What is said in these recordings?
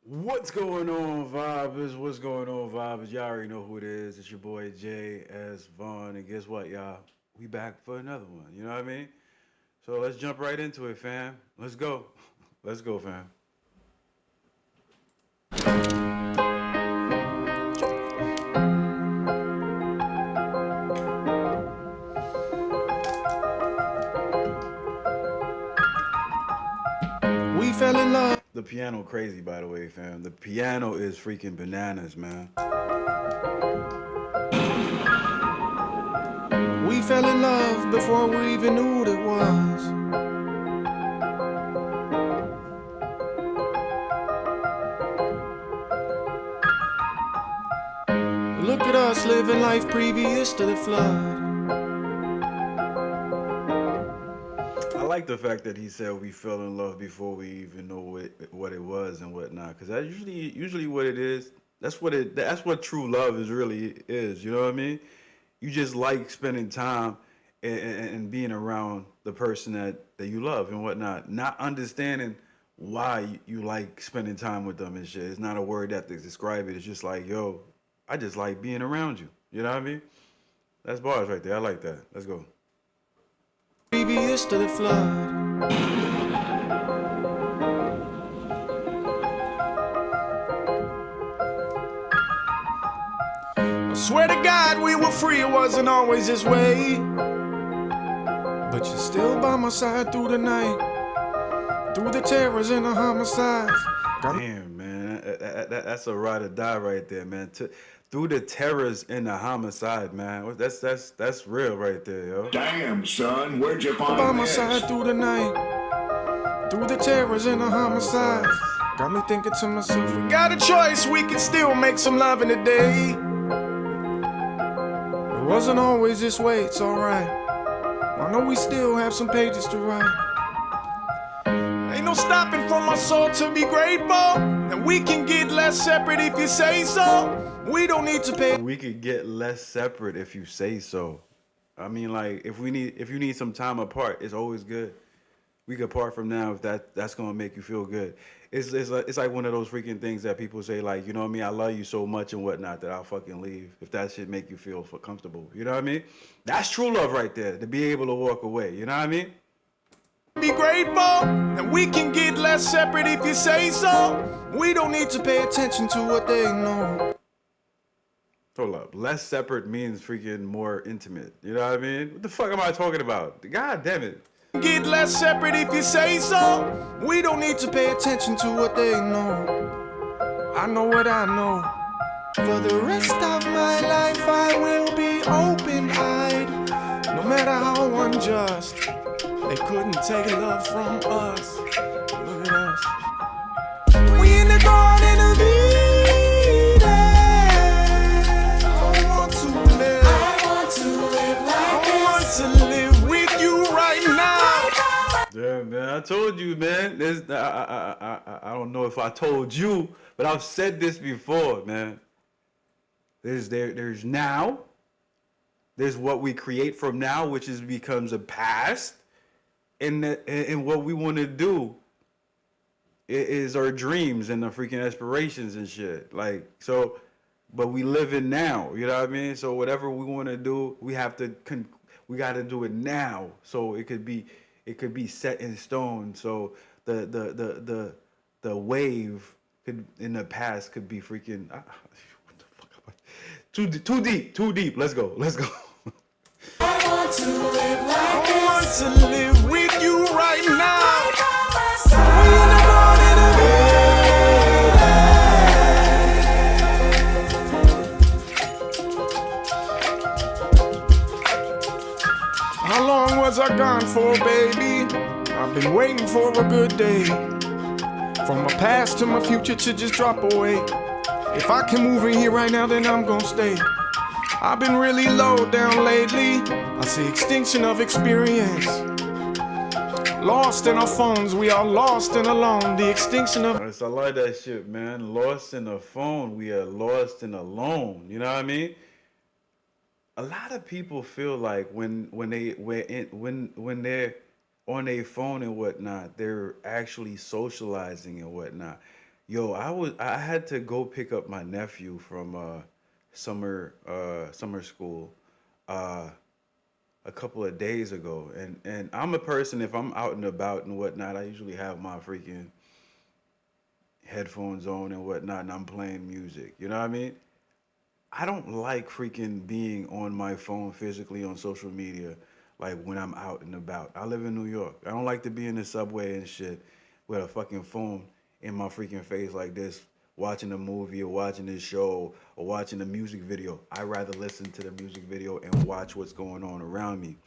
What's going on, vibers? What's going on, vibers? Y'all already know who it is. It's your boy Jay S. Vaughn. And guess what, y'all? We back for another one. You know what I mean? So let's jump right into it, fam. Let's go. Let's go, fam. We fell in love. The piano crazy, by the way, fam. The piano is freaking bananas, man. We fell in love before we even knew what it was. Look at us living life previous to the flood. I like the fact that he said we fell in love before we even know what it was and whatnot, because that's usually what it is. That's what true love is really is. You know what I mean? You just like spending time and being around the person that you love and whatnot, not understanding why you like spending time with them and shit. It's not a word that to describe it. It's just like, yo, I just like being around you. You know what I mean? That's bars right there. I like that. Let's go. Previous to the flood. I swear to God we were free, it wasn't always this way. But you're still by my side through the night, through the terrors and the homicides. Damn, man, that's a ride or die right there, man. Through the terrors and the homicide, man. That's real right there, yo. Damn, son, where'd you find By my this? side through the night, through the terrors and the homicides. Got me thinking to myself, we got a choice, we can still make some love in the day. It wasn't always this way, it's alright. I know we still have some pages to write. Ain't no stopping for my soul to be grateful. And we can get less separate if you say so. We don't need to pay. We could get less separate if you say so. I mean, like if you need some time apart, it's always good. We could part from now if that's gonna make you feel good. It's like one of those freaking things that people say, like, you know what I mean, I love you so much and whatnot that I'll fucking leave if that shit make you feel comfortable. You know what I mean? That's true love right there, to be able to walk away. You know what I mean? Be grateful, and we can get less separate if you say so. We don't need to pay attention to what they know. Hold up. Less separate means freaking more intimate. You know what I mean? What the fuck am I talking about? God damn it. Get less separate if you say so. We don't need to pay attention to what they know. I know what I know. For the rest of my life I will be open-eyed. No matter how unjust, they couldn't take love from us. Look at us. We in the garden of Eden. I want to live. I want to live like this. I want to live with you right now. Yeah, man. I told you, man. I don't know if I told you, but I've said this before, man. There's now. There's what we create from now, which becomes a past, and what we want to do is our dreams and the freaking aspirations and shit. Like so, but we live in now. You know what I mean? So whatever we want to do, we got to do it now. So it could be set in stone. So the wave could in the past could be freaking. What the fuck? Too deep. Let's go. I want to live like this. I want to live with you right now. We in the garden of Eden. How long was I gone for, baby? I've been waiting for a good day. From my past to my future to just drop away. If I can move in here right now, then I'm gonna stay. I've been really low down lately. I see extinction of experience. Lost in our phones, we are lost and alone. The extinction of. I like that shit, man. Lost in the phone, we are lost and alone. You know what I mean? A lot of people feel like when they're on their phone and whatnot, they're actually socializing and whatnot. Yo, I had to go pick up my nephew from summer school uh a couple of days ago, and I'm a person, if I'm out and about and whatnot, I usually have my freaking headphones on and whatnot, and I'm playing music. You know what I mean? I don't like freaking being on my phone physically on social media, like when I'm out and about. I live in New York. I don't like to be in the subway and shit with a fucking phone in my freaking face like this, watching a movie or watching this show or watching a music video. I rather listen to the music video and watch what's going on around me.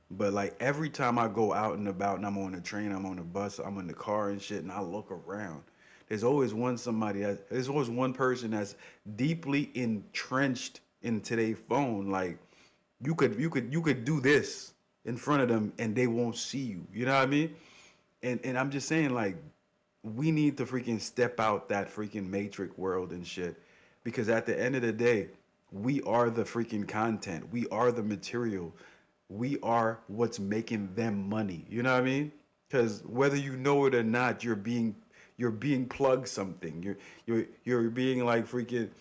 But like every time I go out and about and I'm on the train, I'm on the bus, I'm in the car and shit, and I look around, there's always one person that's deeply entrenched into their phone. Like you could do this in front of them and they won't see you. You know what I mean? And I'm just saying, like, we need to freaking step out that freaking matrix world and shit. Because at the end of the day, we are the freaking content. We are the material. We are what's making them money. You know what I mean? Because whether you know it or not, you're being plugged something. You're being like freaking,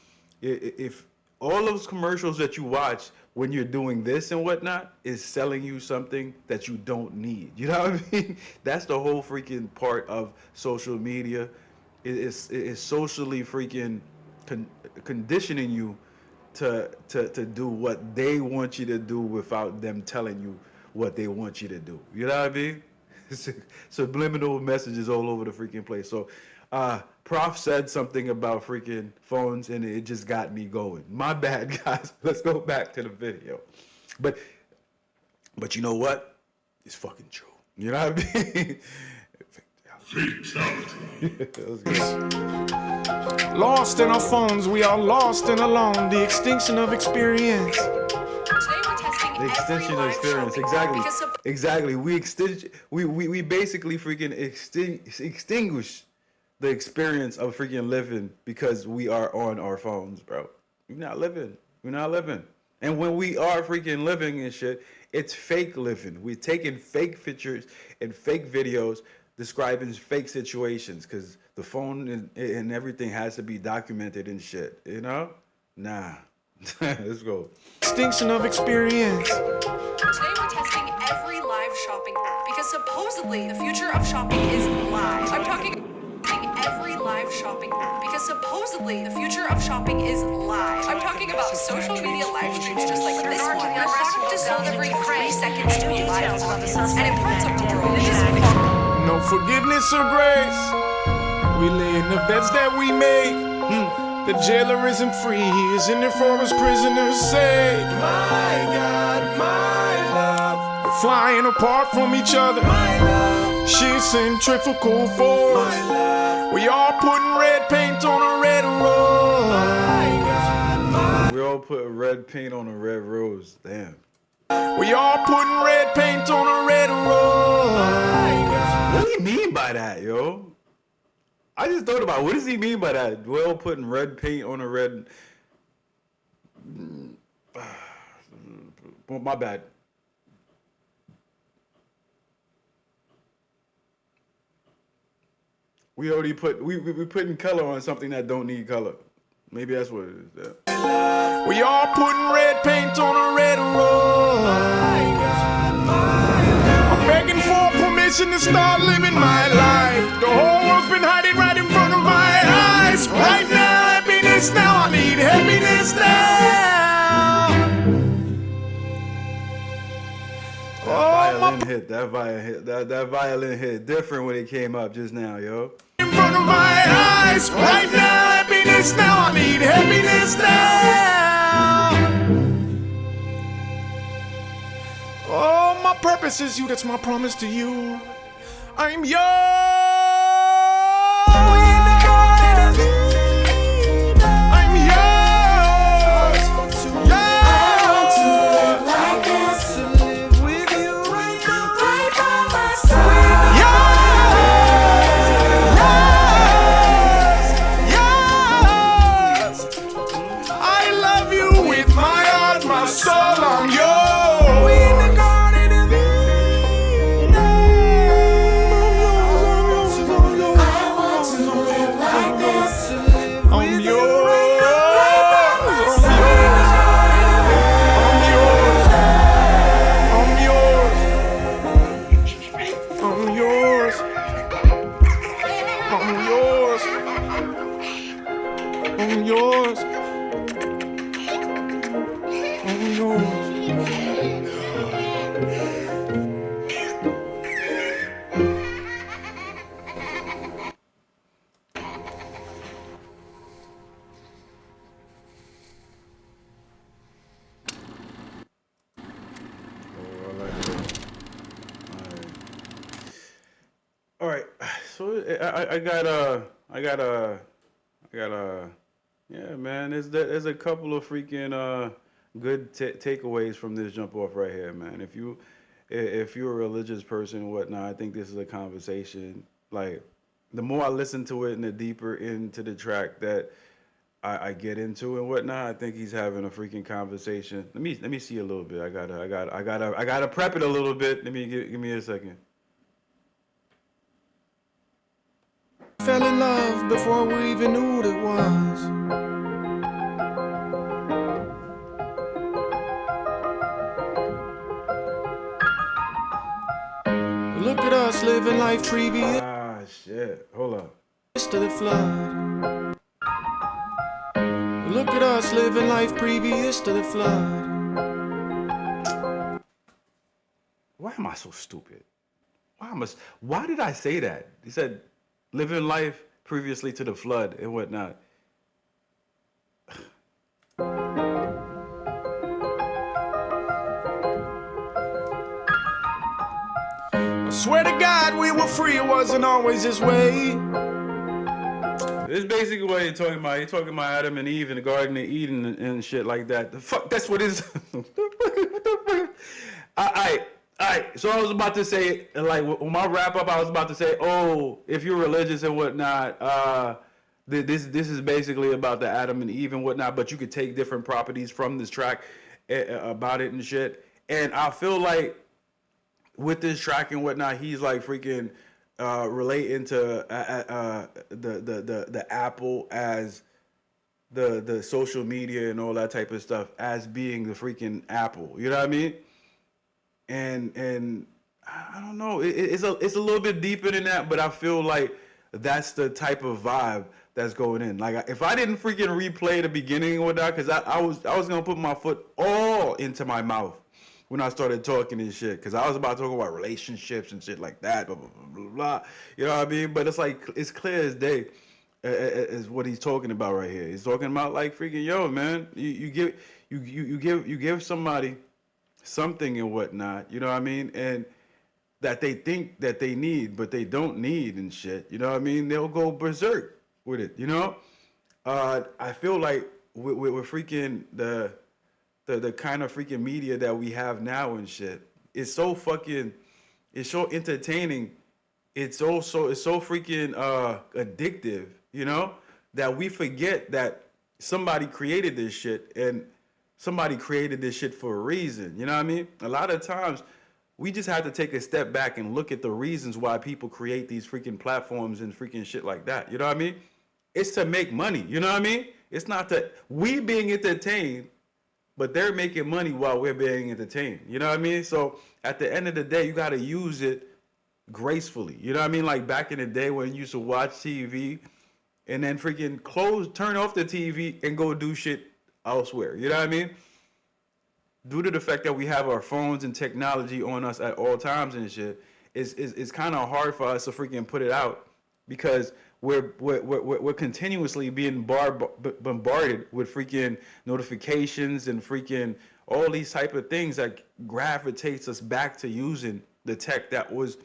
if all those commercials that you watch when you're doing this and whatnot is selling you something that you don't need. You know what I mean? That's the whole freaking part of social media. It is socially freaking conditioning you to do what they want you to do without them telling you what they want you to do. You know what I mean? Subliminal messages all over the freaking place. So, Prof said something about freaking phones, and it just got me going. My bad, guys. Let's go back to the video. But you know what? It's fucking true. You know what I mean? Let's go. Lost in our phones, we are lost and alone. The extinction of experience. Today we're testing The extension every of live experience. shopping Exactly. app because Exactly. We basically freaking extinguish the experience of freaking living because we are on our phones, bro. We're not living. We're not living. And when we are freaking living and shit, it's fake living. We're taking fake pictures and fake videos describing fake situations because the phone and everything has to be documented and shit, you know? Nah. Let's go. Extinction of experience. today we're testing every live shopping app because supposedly the future of shopping is live. I'm talking every live shopping app because supposedly the future of shopping is live. I'm talking about social media live streams just like this one. Your product is sold every 3 seconds to a live audience. And in parts of the world, it is No forgiveness or grace. We lay in the beds that we make. The jailer isn't free, he is in there for his prisoner's sake. My God, my love. We're flying apart from each other. My love. She's centrifugal force. My love. We all putting red paint on a red rose. My God, We all put red paint on a red rose. Damn. we all putting red paint on a red rose. My God. What do you mean by that, yo? I just thought about, what does he mean by that? Well, putting red paint on a red. Well, my bad. We already we putting color on something that don't need color. Maybe that's what it is. Yeah. We all putting red paint on a red rose. My God, I'm begging for permission to start living my life. The whole world's been hiding right in front of my eyes. Right now, happiness now. I need happiness now. Oh, my That violin hit different when it came up just now, yo. in front of my eyes. Right now, happiness now. I need happiness now. Oh, my purpose is you. That's my promise to you. I'm yours. I'm yours. Yours. To live with you right now, right by my side. Yours. Yours. I love you with my heart, my soul. I'm yours. We in the garden of Eden. on yours, on yours. Oh, I like that. All right. So I got yeah, man. There's a couple of freaking good takeaways from this jump off right here, man. If you're a religious person and whatnot, I think this is a conversation. Like, the more I listen to it and the deeper into the track that I get into and whatnot, I think he's having a freaking conversation. Let me see a little bit. I gotta prep it a little bit. Give me a second. Fell in love before we even knew what it was. Look at us living life previous Ah, shit. Hold up. to the flood. Look at us living life previous to the flood. Why am I so stupid? Why did I say that? He said, living life previously to the flood and whatnot. I swear to God we were free, it wasn't always this way. This is basically what he's talking about. He's talking about Adam and Eve in the Garden of Eden and shit like that. The fuck, that's what it is. What the fuck? Alright. So I was about to say, like, with my wrap up, I was about to say, oh, if you're religious and whatnot, this is basically about the Adam and Eve and whatnot, but you could take different properties from this track about it and shit. And I feel like with this track and whatnot, he's like freaking relating to the Apple as the social media and all that type of stuff as being the freaking Apple. You know what I mean? And I don't know. It's a little bit deeper than that, but I feel like that's the type of vibe that's going in. Like, if I didn't freaking replay the beginning or that, because I was gonna put my foot all into my mouth when I started talking and shit, because I was about to talk about relationships and shit like that, blah blah blah blah blah. You know what I mean? But it's like, it's clear as day is what he's talking about right here. He's talking about like freaking, yo, man, you give somebody something and whatnot, you know what I mean, and that they think that they need, but they don't need and shit. You know what I mean? They'll go berserk with it. You know, I feel like with freaking the kind of freaking media that we have now and shit, it's so entertaining. It's so freaking addictive. You know, that we forget that somebody created this shit and somebody created this shit for a reason. You know what I mean? A lot of times we just have to take a step back and look at the reasons why people create these freaking platforms and freaking shit like that. You know what I mean? It's to make money. You know what I mean? It's not that we being entertained, but they're making money while we're being entertained. You know what I mean? So at the end of the day, you got to use it gracefully. You know what I mean? Like back in the day when you used to watch TV and then freaking turn off the TV and go do shit elsewhere. You know what I mean? Due to the fact that we have our phones and technology on us at all times and shit, it's kind of hard for us to freaking put it out because we're continuously being bombarded with freaking notifications and freaking all these type of things that gravitates us back to using the tech that was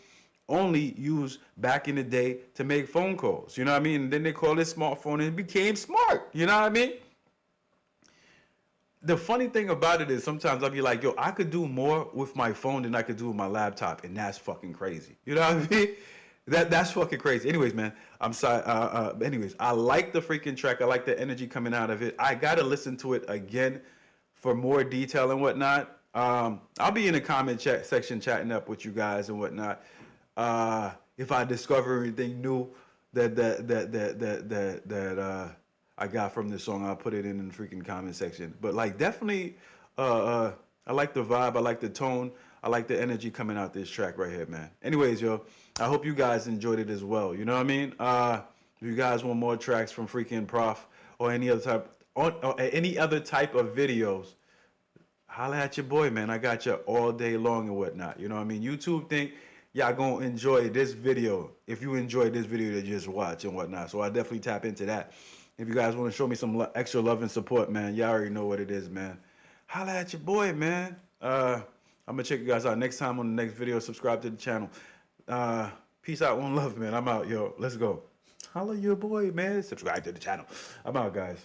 only used back in the day to make phone calls. You know what I mean? And then they called it smartphone and it became smart. You know what I mean? The funny thing about it is sometimes I'll be like, yo, I could do more with my phone than I could do with my laptop, and that's fucking crazy. You know what I mean? That's fucking crazy. Anyways, man, I'm sorry. Anyways, I like the freaking track. I like the energy coming out of it. I gotta listen to it again for more detail and whatnot. I'll be in the comment section chatting up with you guys and whatnot. If I discover anything new that I got from this song, I'll put it in the freaking comment section. But like, definitely, I like the vibe, I like the tone, I like the energy coming out this track right here, man. Anyways, yo, I hope you guys enjoyed it as well. You know what I mean? If you guys want more tracks from freaking PROF or any other type of videos, holla at your boy, man. I got you all day long and whatnot. You know what I mean? YouTube think y'all gonna enjoy this video if you enjoy this video to just watch and whatnot. So I definitely tap into that. If you guys want to show me some extra love and support, man, y'all already know what it is, man. Holla at your boy, man. I'm gonna check you guys out next time on the next video. Subscribe to the channel. Peace out, one love, man. I'm out, yo. Let's go. Holla your boy, man. Subscribe to the channel. I'm out, guys.